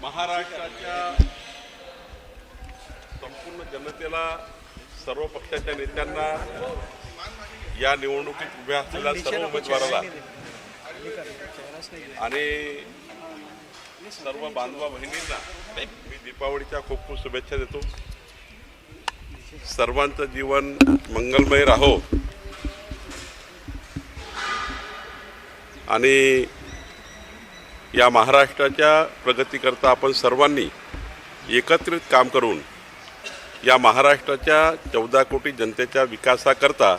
महाराष्ट्राच्या संपूर्ण जनतेला, सर्व पक्षाच्या नेत्यांना, या निवडणुकीत उभ्या असलेल्या सर्व उमेदवाराला आणि सर्व बांधवा भगिनींना मी दीपावलीच्या खूप खूप शुभेच्छा देतो. सर्वांचं जीवन मंगलमय राहो आणि या महाराष्ट्राच्या प्रगतीकरता आपण सर्वांनी एकत्रित काम करून या महाराष्ट्राच्या 14 कोटी जनतेच्या विकासाकरता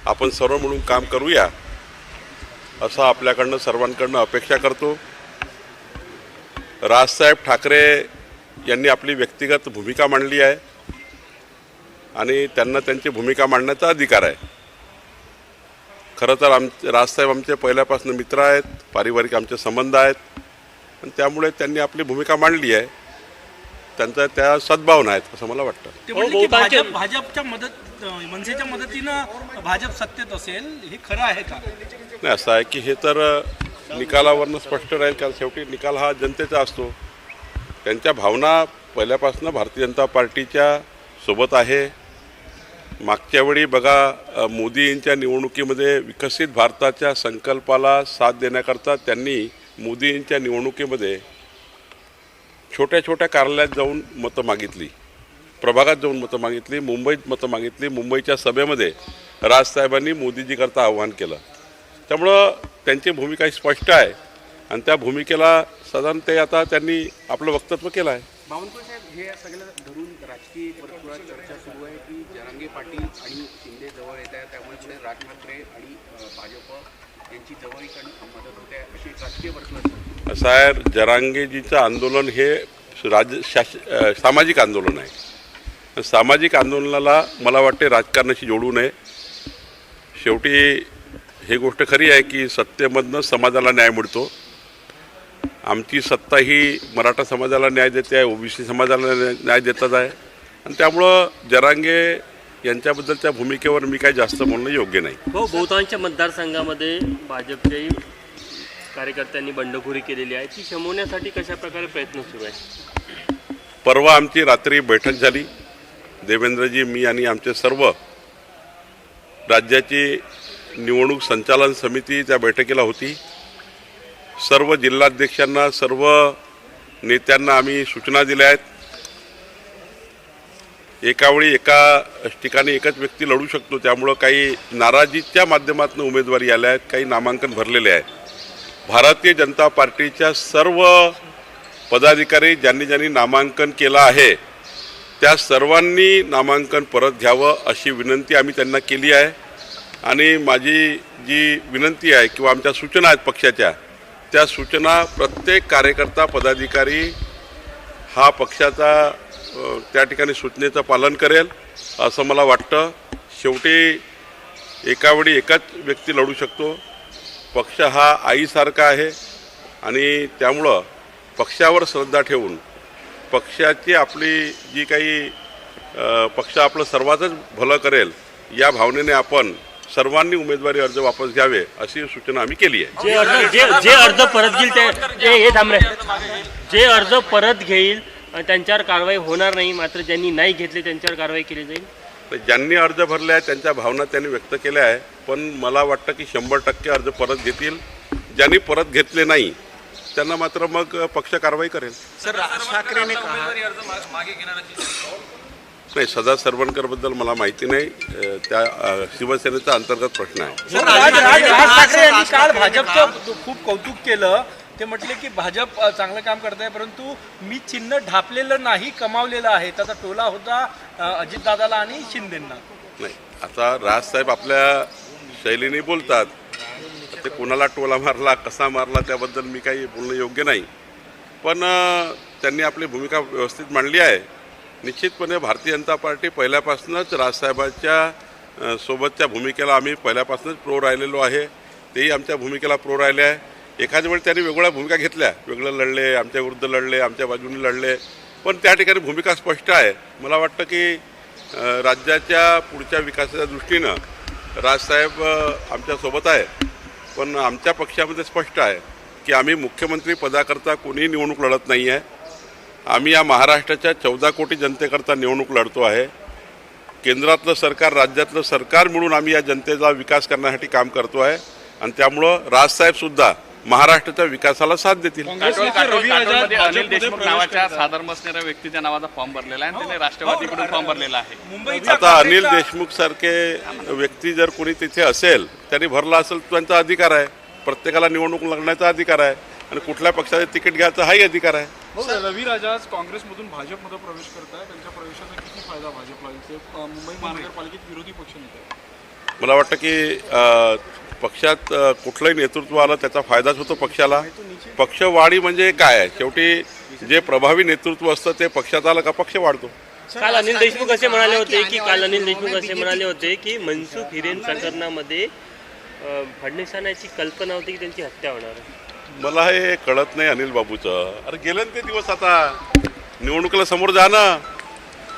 आपण सर्व म्हणून काम करूया असं आपल्याकडनं सर्वांकडनं अपेक्षा करतो. राजसाहेब ठाकरे यांनी आपली व्यक्तिगत भूमिका मांडली आहे आणि त्यांना त्यांची भूमिका मांडण्याचा अधिकार आहे. खरं तर राजसाहेब आमचे पहिल्यापासून मित्र आहेत, पारिवारिक आमचे संबंध आहेत आणि त्यामुळे त्यांनी आपली भूमिका मांडली आहे. त्यांचा त्या सद्भावना आहेत असं मला वाटतं. भाजपच्या मनसेच्या मदतीनं भाजप सत्तेत असेल हे खरं आहे का? नाही, असं आहे की हे तर निकालावरनं स्पष्ट राहील, कारण शेवटी निकाल हा जनतेचा असतो. त्यांच्या भावना पहिल्यापासून भारतीय जनता पार्टीच्या सोबत आहे. मागच्या वेळी बघा, मोदींच्या निवडणुकीमध्ये विकसित भारताच्या संकल्पाला साथ देण्याकरता त्यांनी मोदींच्या निवडणुकीमध्ये छोट्या छोट्या कार्यालयात जाऊन मतं मागितली, प्रभागात जाऊन मतं मागितली, मुंबईत मतं मागितली. मुंबईच्या सभेमध्ये राजसाहेबांनी मोदीजीकरता आव्हान केलं. त्यामुळं त्यांची भूमिका स्पष्ट आहे आणि त्या भूमिकेला साधारण ते आता त्यांनी आपलं वक्तव्य केलं आहे. बावनकुळे साहेब, हे सगळं धरून राजकीय वर्तुळात चर्चा सुरू आहे की जरांगे पाटील आणि शिंदे जवळ येत आहे, त्यामुळे पुढे राज ठाकरे आणि भाजप यांची जवळीक आणि मदत होते अशी राजकीय वर्तुळात. असं आहे, जरांगेजीचं आंदोलन हे सामाजिक आंदोलन आहे. सामाजिक आंदोलनाला मला वाटते राजकारणाशी जोडू नये. शेवटी ही गोष्ट खरी आहे की सत्तेमधनं समाजाला न्याय मिळतो. आमची सत्ता ही मराठा समाजाला न्याय देते आहे, ओबीसी समाजाला न्याय देतात आहे आणि त्यामुळं जरांगे यांच्याबद्दलच्या भूमिकेवर मी काही जास्त बोलणं योग्य नाही. बहुतांश मतदारसंघामध्ये भाजपच्याही कार्यकर्त्यांनी बंडखोरी केलेली आहे, ती शमवण्यासाठी कशा प्रकारे प्रयत्न सुरू आहे? परवा आमची रात्री बैठक झाली. देवेंद्रजी, मी आणि आमचे सर्व राज्याची निवडणूक संचालन समिती त्या बैठकीला होती. सर्व जिल्हाध्यक्षांना, सर्व नेत्यांना आम्ही सूचना दिल्या आहेत. एकावेळी एका ठिकाणी एकच व्यक्ती लढू शकतो, त्यामुळं काही नाराजीच्या माध्यमातून उमेदवारी आल्या आहेत, काही नामांकन भरलेले आहेत. भारतीय जनता पार्टीच्या सर्व पदाधिकारी ज्यांनी ज्यांनी नामांकन केलं आहे त्या सर्वांनी नामांकन परत घ्यावं अशी विनंती आम्ही त्यांना केली आहे. आणि माझी जी विनंती आहे किंवा आमच्या सूचना आहेत पक्षाच्या, त्या सूचना प्रत्येक कार्यकर्ता पदाधिकारी हा पक्षाचा त्या ठिकाणी सूचनेचं पालन करेल असं मला वाटतं. शेवटी एकावेळी एकच व्यक्ती लढू शकतो. पक्ष हा आईसारखा आहे आणि त्यामुळं पक्षावर श्रद्धा ठेवून पक्षाची आपली जी काही पक्ष आपलं सर्वांचंच भलं करेल या भावनेने आपण सर्वांनी उमेदवारी अर्ज वापस घ्यावे अशी सूचना आम्ही केली आहे. जे अर्ज परत घेईल जे अर्ज परत घेईल त्यांच्यावर कारवाई होणार नाही, मात्र ज्यांनी नाही घेतले त्यांच्यावर कारवाई केली जाईल. ज्यांनी अर्ज भरले आहे त्यांच्या भावना त्यांनी व्यक्त केल्या आहे, पण मला वाटतं की 100% अर्ज परत घेतील. ज्यांनी परत घेतले नाही त्यांना मात्र मग पक्ष कारवाई करेल. सर, राज ठाकरेने नाही, सदा सरवणकर बद्दल मला माहिती नाही, त्या शिवसेनेचा अंतर्गत प्रश्न आहे. राज ठाकरे यांनी काल भाजपचं खूप कौतुक केलं. ते म्हटले की भाजप चांगलं काम करत आहे, परंतु मी चिन्ह ढापलेलं नाही, कमावलेलं आहे. त्याचा टोला होता अजितदादाला आणि शिंदेंना. नाही, आता राजसाहेब आपल्या शैलीने बोलतात, ते कोणाला टोला मारला, कसा मारला त्याबद्दल मी काही बोलणं योग्य नाही. पण त्यांनी आपली भूमिका व्यवस्थित मांडली आहे. निश्चितपणे भारतीय जनता पार्टी पहिल्यापासूनच राजसाहेबांच्या सोबतच्या भूमिकेला आम्ही पहिल्यापासूनच प्रो राहिलेलो आहे. तेही आमच्या भूमिकेला प्रो राहिले आहे. एखाद्या वेळी त्यांनी वेगळ्या भूमिका घेतल्या, वेगळं लढले, आमच्या विरुद्ध लढले, आमच्या बाजूने लढले, पण त्या ठिकाणी भूमिका स्पष्ट आहे. मला वाटतं की राज्याच्या पुढच्या विकासाच्या दृष्टीनं राजसाहेब आमच्यासोबत आहे, पण आमच्या पक्षामध्ये स्पष्ट आहे की आम्ही मुख्यमंत्री पदाकरता कोणीही निवडणूक लढत नाही आहे. आम्ही या महाराष्ट्राच्या 14 कोटी जनतेकरता निवडणूक लढतो आहे. केंद्रातलं सरकार राज्यातलं सरकार मिळून आम्ही या जनतेचा विकास करण्यासाठी काम करतो आहे आणि त्यामुळं राजसाहेबसुद्धा महाराष्ट्राच्या विकासाला साथ देतील. काटोलमध्ये अनिल देशमुख नावाच्या साधारण असणाऱ्या व्यक्तीच्या नावाचा फॉर्म भरलेला आहे आणि त्याने राष्ट्रवादीकडून फॉर्म भरलेला आहे. मुंबईचा आता अनिल देशमुख सारखे व्यक्ती जर कोणी तिथे असेल त्यांनी भरला असेल तर त्यांचा अधिकार आहे. प्रत्येकाला निवडणूक लढण्याचा अधिकार आहे आणि कुठल्या पक्षाचे तिकीट घ्यायचा हाही अधिकार आहे. रवी राजा आज काँग्रेसमधून भाजपमध्ये प्रवेश करत आहे. त्यांच्या प्रवेशाचा किती फायदा भाजपला इथे मुंबई महानगरपालिकेत विरोधी पक्ष नेते आहेत. मला वाटतं की पक्षात कुठलंही नेतृत्व आलं त्याचा फायदाच होतो पक्षाला. पक्षवाढी म्हणजे काय आहे, शेवटी जे प्रभावी नेतृत्व असतं ते पक्षात आलं का पक्ष वाढतो. काल अनिल देशमुख असे म्हणाले होते की मनसुख हिरेन प्रकरणामध्ये फडणवीसांना याची कल्पना होती की त्यांची हत्या होणार आहे. मला हे कळत नाही अनिल बाबूचं. अरे गेले ना ते दिवस, आता निवडणुकीला समोर जाणं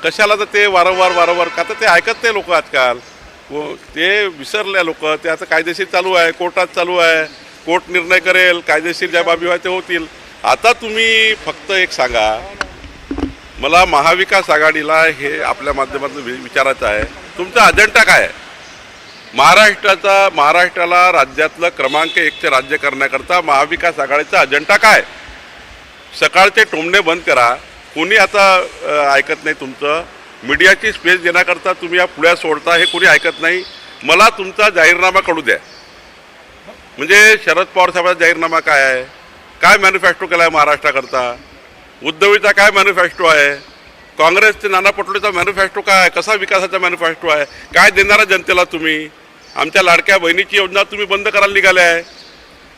कशाला, तर ते वारंवार का तर ते ऐकत नाही लोक आजकाल. ते विसरले लोक. ते आता कायदेशीर चालू आहे, कोर्टात चालू आहे, कोर्ट निर्णय करेल, कायदेशीर ज्या बाबी आहे ते होतील. आता तुम्ही फक्त एक सांगा, मला महाविकास आघाडीला हे आपल्या माध्यमातून विचारायचं आहे, तुमचा अजेंडा काय आहे? महाराष्ट्राला राज्यातलं क्रमांक 1चे राज्य करण्याकरता महाविकास आघाडीचा अजेंडा काय? सकाळचे टोमणे बंद करा. कोणी आता ऐकत नाही तुमचं. मीडियाची स्पेस देण्याकरता तुम्ही या पुढ्या सोडता, हे कोणी ऐकत नाही. मला तुमचा जाहीरनामा कळू द्या. म्हणजे शरद पवार साहेबांचा जाहीरनामा काय आहे, काय मॅनिफेस्टो केला आहे महाराष्ट्राकरता, उद्धवीचा काय मॅनिफेस्टो आहे, काँग्रेसचे नाना पटोलेचा मॅनिफेस्टो काय आहे, कसा विकासाचा मॅनिफेस्टो आहे, काय देणारा जनतेला तुम्ही. आमच्या लाडक्या बहिणीची योजना तुम्ही बंद करायला निघाले आहे.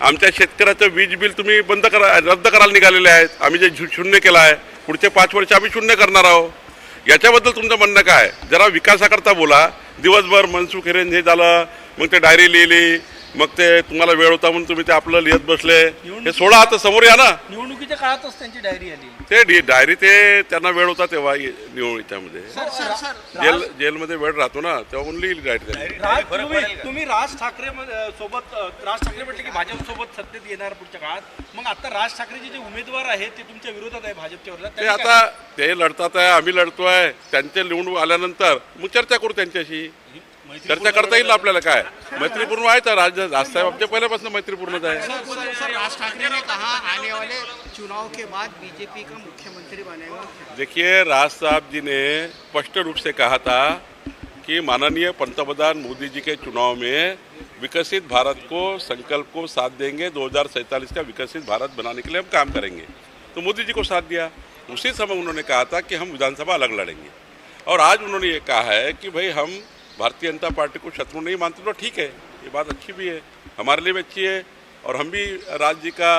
आमच्या शेतकऱ्याचं वीज बिल तुम्ही रद्द करायला निघालेले आहेत. आम्ही जे शून्य केलं आहे, पुढचे 5 वर्ष आम्ही शून्य करणार आहोत. याच्याबद्दल तुमचं म्हणणं काय? जरा विकासाकरता बोला. दिवसभर मनसुख हिरेन हे झालं, मग ते डायरी लिहिली, मग ते तुम्हाला वेळ होता म्हणून तुम्ही ते आपलं लिहित बसले. हे सोडा, आता समोर या ना. निवडणुकीच्या काळातच त्यांची डायरी आली. ते डायरी ते त्यांना वेळ होता तेव्हा निवडणुकीच्यामध्ये जेलमध्ये वेळ राहतो ना, तेव्हा म्हणून लिहिली डायरी. तुम्ही राज ठाकरे सोबत राज ठाकरे म्हटले की भाजप सोबत सत्तेत येणार पुढच्या काळात. मग आता राज ठाकरेचे जे उमेदवार आहेत ते तुमच्या विरोधात आहे भाजपच्या विरोधात. ते आता ते लढतात आहे, आम्ही लढतोय. त्यांचे निवडणूक आल्यानंतर मग चर्चा करू त्यांच्याशी. चर्चा करता येईल आपल्याला. काय मैत्रीपूर्ण आहे तर राजसाहेब आमच्या पहिल्यापासून मैत्रीपूर्णच आहे. राज ठाकरे ने कहा आने वाले चुनाव के बाद बीजेपी का मुख्यमंत्री बनेगा. देखिए, राज साहब जी ने स्पष्ट रूप से कहा था कि माननीय पंतप्रधान मोदी जी के चुनाव में विकसित भारत को संकल्प को साथ देंगे. 2047 का विकसित भारत बनाने के लिए हम काम करेंगे. तो मोदी जी को साथ दिया. उसी समय उन्होंने कहा था कि हम विधानसभा अलग लड़ेंगे. और आज उन्होंने ये कहा है कि भाई हम भारतीय जनता पार्टी को शत्रु नहीं मानते. तो ठीक है, ये बात अच्छी भी है, हमारे लिए भी अच्छी है. और हम भी राज जी का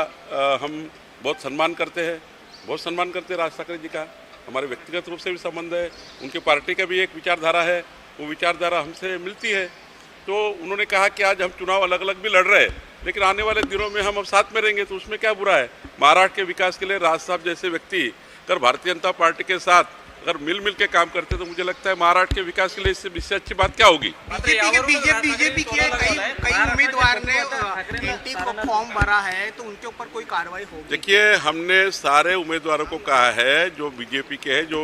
हम बहुत सम्मान करते हैं, बहुत सम्मान करते हैं राज ठाकरे जी का. हमारे व्यक्तिगत रूप से भी संबंध है. उनकी पार्टी का भी एक विचारधारा है, वो विचारधारा हमसे मिलती है. तो उन्होंने कहा कि आज हम चुनाव अलग अलग भी लड़ रहे हैं, लेकिन आने वाले दिनों में हम अब साथ में रहेंगे. तो उसमें क्या बुरा है? महाराष्ट्र के विकास के लिए राज साहब जैसे व्यक्ति अगर भारतीय जनता पार्टी के साथ अगर मिल के काम करते तो मुझे लगता है महाराष्ट्र के विकास के लिए इससे अच्छी बात क्या होगी. बीजेपी के कई उम्मीदवार ने एंटी फॉर्म भरा है, तो उनके ऊपर कोई कार्रवाई होगी? देखिए, हमने सारे उम्मीदवारों को कहा है जो बीजेपी के हैं, जो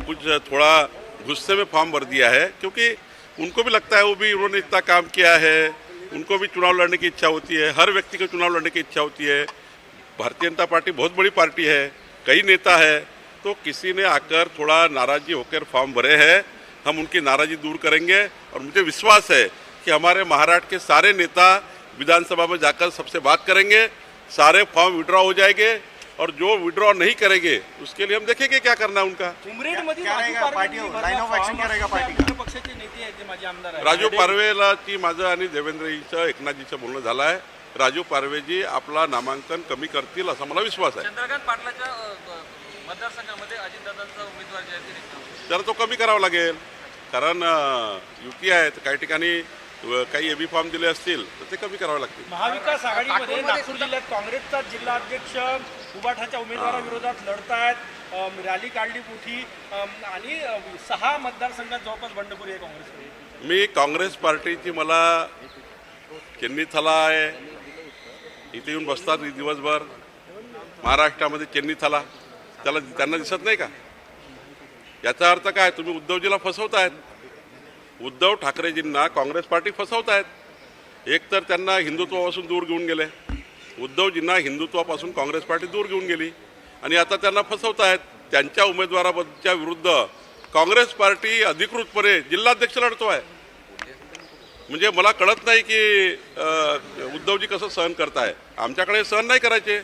कुछ थोड़ा गुस्से में फॉर्म भर दिया है, क्योंकि उनको भी लगता है वो भी उन्होंने इतना काम किया है, उनको भी चुनाव लड़ने की इच्छा होती है. हर व्यक्ति को चुनाव लड़ने की इच्छा होती है. भारतीय जनता पार्टी बहुत बड़ी पार्टी है, कई नेता है. तो किसी ने आकर थोड़ा नाराज़गी होकर फॉर्म भरे हैं, हम उनकी नाराज़गी दूर करेंगे. और मुझे विश्वास है कि हमारे महाराष्ट्र के सारे नेता विधानसभा में जाकर सबसे बात करेंगे, सारे फॉर्म विड्रॉ हो जाएंगे. और जो विड्रॉ नहीं करेंगे उसके लिए हम देखेंगे क्या करना है उनका. राजू पारवेलाची माझं आणि देवेंद्रजीचं एकनाथजीचं बोलणं झालं आहे. राजू पारवेजी आपला नामांकन कमी करतील असा मला विश्वास आहे. चंद्रकांत पाटलाच्या मतदारसंघामध्ये अजितदादांचा उमेदवार जे आहे तर तो कमी करावा लागेल. कारण युती आहे, तर काही ठिकाणी काही एबी फॉर्म दिले असतील तर ते कमी करावे लागतील. महाविकास आघाडीमध्ये नागपूर जिल्ह्यात काँग्रेसचा जिल्हा अध्यक्ष उबाठाच्या उमेदवाराविरोधात लढतायत. रॅली काढली मोठी आणि 6 मतदारसंघात जवळपास बंडखोरी आहे काँग्रेसकडे. मी काँग्रेस पार्टीची मला चिन्हित थला आहे, इथे येऊन बसतात दिवसभर, महाराष्ट्रामध्ये चेन्नई थाला त्यांना दिसत नाही का? याचा अर्थ काय? तुम्ही उद्धवजीला फसवतायत. उद्धव ठाकरेजींना काँग्रेस पार्टी फसवतायत. एक तर त्यांना हिंदुत्वापासून दूर घेऊन गेले, उद्धवजींना हिंदुत्वापासून काँग्रेस पार्टी दूर घेऊन गेली आणि आता त्यांना फसवतायत. त्यांच्या उमेदवाराच्या विरुद्ध काँग्रेस पार्टी अधिकृतपणे जिल्हाध्यक्ष लढतो आहे. म्हणजे मला कळत नाही की उद्धवजी कसं सहन करताय. आमच्याकडे सहन नाही करायचे,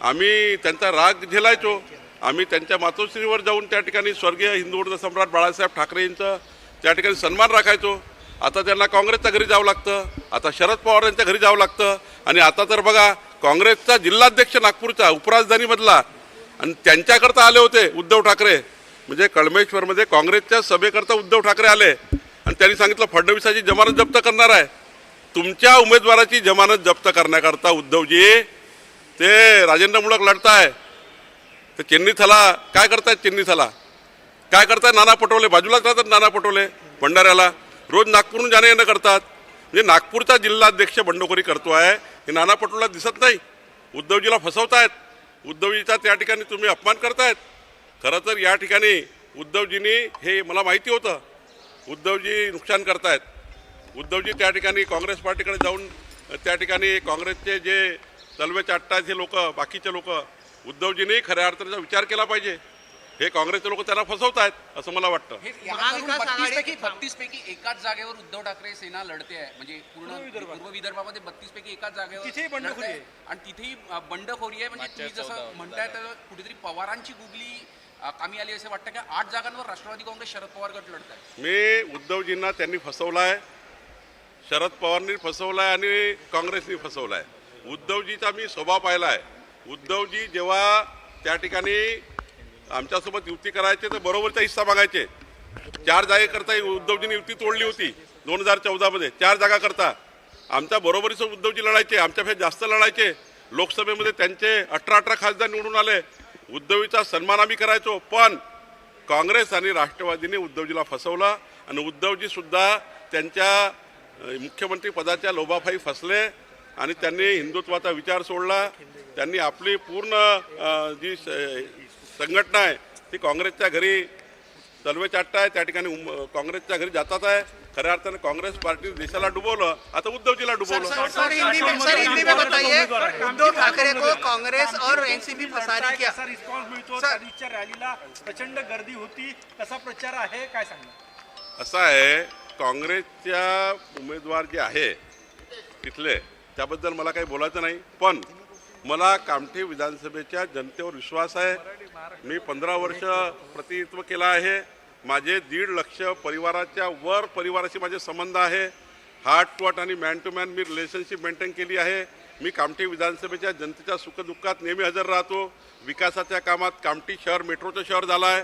आम्ही त्यांचा राग झेलायचो. आम्ही त्यांच्या मातोश्रीवर जाऊन त्या ठिकाणी स्वर्गीय हिंदू सम्राट बाळासाहेब ठाकरेंचं त्या ठिकाणी सन्मान राखायचो. आता त्यांना काँग्रेसच्या घरी जावं लागतं, आता शरद पवार यांच्या घरी जावं लागतं. आणि आता तर बघा, काँग्रेसचा जिल्हाध्यक्ष नागपूरचा उपराजधानीमधला, आणि त्यांच्याकरता आले होते उद्धव ठाकरे. म्हणजे कळमेश्वरमध्ये काँग्रेसच्या सभेकरता उद्धव ठाकरे आले आणि त्यांनी सांगितलं फडणवीसाची जमानत जप्त करणार आहे. तुमच्या उमेदवाराची जमानत जप्त करण्याकरता उद्धवजी ते राजेंद्र मुळक लढताय. ते चेन्नई थाला काय करतायत? चेन्नई थाला काय करताय? नाना पटोले बाजूलाच राहतात. नाना पटोले भंडाऱ्याला रोज नागपूरहून जाणं येणं करतात. म्हणजे नागपूरचा जिल्हाध्यक्ष बंडखोरी करतो आहे हे नाना पटोलेला दिसत नाही. उद्धवजीला फसवतायत, उद्धवजीचा त्या ठिकाणी तुम्ही अपमान करतायत. खरं तर या ठिकाणी उद्धवजींनी, हे मला माहिती होतं, उद्धवजी नुकसान करतायत. उद्धवजी त्या ठिकाणी काँग्रेस पार्टीकडे जाऊन त्या ठिकाणी काँग्रेसचे जे तलवे चाटतात हे लोक, बाकीचे लोक, उद्धवजींनी खऱ्या अर्थाचा विचार केला पाहिजे. हे काँग्रेसचे लोक त्यांना फसवत आहेत असं मला वाटतं. बत्तीस पैकी एकाच जागेवर उद्धव ठाकरे सेना लढते आहे. म्हणजे पूर्ण विदर्भामध्ये 32 पैकी एकाच जागेवर तिथेही बंडखोरी आहे. आणि तिथेही बंडखोरी आहे. म्हणजे तुम्ही जसं म्हणताय तर कुठेतरी पवारांची गुगली कामी आली असं वाटतं. की 8 जागांवर राष्ट्रवादी काँग्रेस शरद पवार गट लढत आहे. मी उद्धवजींना त्यांनी फसवलाय, शरद पवारांनी फसवलाय आणि काँग्रेसनी फसवलाय. उद्धवजीचा मी स्वभाव पाहिला आहे. उद्धवजी जेव्हा त्या ठिकाणी आमच्यासोबत युती करायचे तर बरोबरचा हिस्सा मागायचे. 4 जागेकरता उद्धवजींनी युती तोडली होती 2014मध्ये. 4 जागा करता आमच्या बरोबरीचं उद्धवजी लढायचे, आमच्यापेक्षा जास्त लढायचे. लोकसभेमध्ये त्यांचे 18 खासदार निवडून आले. उद्धवजीचा सन्मान आम्ही करायचो. पण काँग्रेस आणि राष्ट्रवादीने उद्धवजीला फसवलं आणि उद्धवजी सुद्धा त्यांच्या मुख्यमंत्री पदाच्या लोभापायी फसले आणि त्यांनी हिंदुत्वाचा विचार सोडला. त्यांनी आपली पूर्ण जी संघटना आहे ती काँग्रेसच्या घरी तलवे चाटताय, त्या ठिकाणी काँग्रेसच्या घरी जातात आहे. खऱ्या अर्थाने काँग्रेस पार्टी देशाला डुबवलं, आता उद्धवजीला डुबवलं. सर हिंदी में बताइए, उद्धव ठाकरे को कांग्रेस और एनसीपी फंसा रही क्या? कसा रिस्पॉन्स मिळतो? त्या दिवशीच्या रॅलीला प्रचंड गर्दी होती, कसा प्रचार आहे, काय सांगणार? असं आहे, काँग्रेसच्या उमेदवार जे आहे तिथले त्याबद्दल मला काही बोलायचं नाही. पण मला कामठी विधानसभेच्या जनतेवर विश्वास आहे. मी 15 वर्ष प्रतिनिधित्व केलं आहे. माझे 1.5 लाख परिवाराच्या वर परिवाराशी माझे संबंध आहे. हार्ट टू हार्ट आणि मॅन टू मॅन मी रिलेशनशिप मेंटेन केली आहे. मी कामठी विधानसभेच्या जनतेच्या सुखदुःखात नेहमी हजर राहतो. विकासाच्या कामात कामठी शहर मेट्रोचं शहर झालं आहे.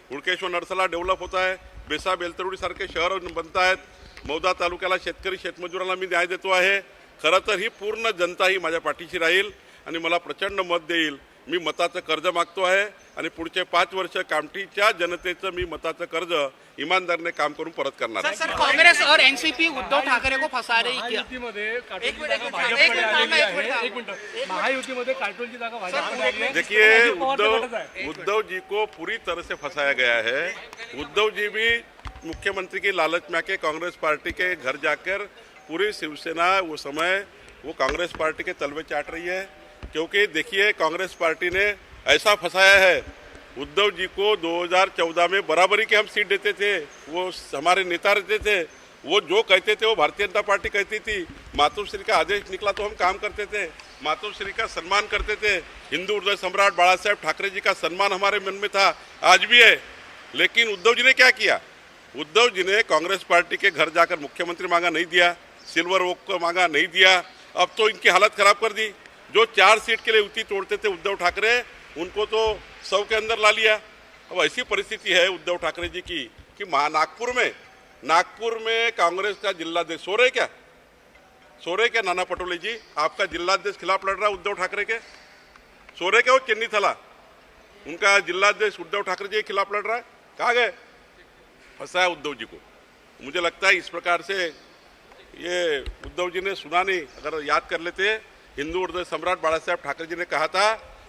हुडकेश्वर नरसला डेव्हलप होत आहे. बेसा बेलतरुडीसारखे शहर बनत आहेत. मौदा तालुक्याला शेतकरी शेतमजुरांना मी न्याय देतो आहे. खरं तर ही पूर्ण जनता ही माझ्या पाठीशी राहील आणि मला प्रचंड मत देईल. मी मताचं कर्ज मागतो आहे आणि पुढचे 5 वर्ष कामठीच्या जनतेचं मी मताचं कर्ज इमानदारीने काम करून परत करणार आहे. सर कांग्रेस और एनसीपी उद्धव ठाकरे को फंसा रही क्या? महायुतीमध्ये काटोलची जागा भाजपकडे आलेली आहे. एक मिनिट, महायुतीमध्ये काटोलची जागा भाजपकडे आलेली आहे. देखिए उद्धव जी को पूरी तरह से फंसाया गया है. उद्धव जी भी मुख्यमंत्री की लालच में आके कांग्रेस पार्टी के घर जाकर पूरी शिवसेना वो समय वो कांग्रेस पार्टी के तलवे चाट रही है. क्योंकि देखिए कांग्रेस पार्टी ने ऐसा फंसाया है, उद्धव जी को 2014 में बराबरी की हम सीट देते थे, वो हमारे नेता रहते थे, वो जो कहते थे वो भारतीय जनता पार्टी कहती थी. मातोश्री का आदेश निकला तो हम काम करते थे, मातोश्री का सम्मान करते थे. हिंदू हृदय सम्राट बाळासाहेब ठाकरे जी का सम्मान हमारे मन में था, आज भी है. लेकिन उद्धव जी ने क्या किया? उद्धव जी ने कांग्रेस पार्टी के घर जाकर मुख्यमंत्री मांगा, नहीं दिया. सिल्वर वोक को मांगा, नहीं दिया. अब तो इनकी हालत खराब कर दी. जो 4 सीट के लिए युति तोड़ते थे उद्धव ठाकरे, उनको तो 100 के अंदर ला लिया. अब ऐसी परिस्थिति है उद्धव ठाकरे जी की कि नागपुर में कांग्रेस का जिलाध्यक्ष सो रहे क्या नाना पटोले जी? आपका जिलाध्यक्ष खिलाफ लड़ रहा है उद्धव ठाकरे के, सो रहे क्या? वो चेन्नई थाला उनका जिलाध्यक्ष उद्धव ठाकरे जी के खिलाफ लड़ रहा है. कहाँ गए? फंसाया उद्धव जी को. मुझे लगता है इस प्रकार से ये उद्धव जी ने सुना नहीं. अगर याद कर लेते हिंदू हृदय सम्राट बाला साहब ठाकरे जी ने कहा था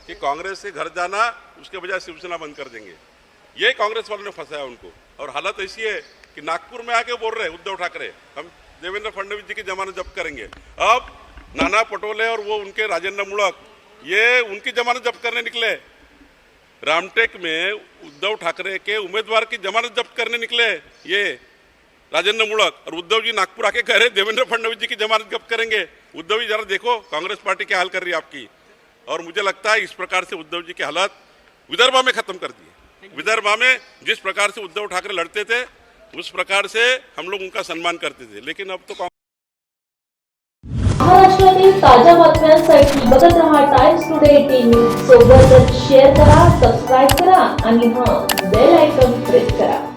कि कांग्रेस से घर जाना उसके बजाय शिवसेना बंद कर देंगे। ये कांग्रेस वालों ने फंसाया उनको। और हालत ऐसी है कि नागपुर में आके बोल रहे उद्धव ठाकरे हम देवेंद्र फडणवीस जी की जमानत जब्त करेंगे। अब नाना पटोले और वो उनके राजेंद्र मूणक ये उनकी जमानत जब्त करने निकले। रामटेक में उद्धव ठाकरे के उम्मीदवार की जमानत जब्त करने निकले ये राजेंद्र मूणक, और उद्धव जी नागपुर आके कह रहे देवेंद्र फडणवीस जी की जमानत जब्त करेंगे। उद्धव जी जरा देखो कांग्रेस पार्टी क्या हाल कर रही है आपकी। और मुझे लगता है इस प्रकार से उद्धव जी की हालत विदर्भा में खत्म कर दी है। विदर्भा में जिस प्रकार से उद्धव ठाकरे लड़ते थे उस प्रकार से हम लोग उनका सम्मान करते थे, लेकिन अब तो महाराष्ट्रातील ताज्या बातम्यांसाठी बघत रहा टाइम्स टुडे 18 न्यूज सोबतच शेअर करा, सबस्क्राईब करा आणि बेल आयकॉन प्रेस करा।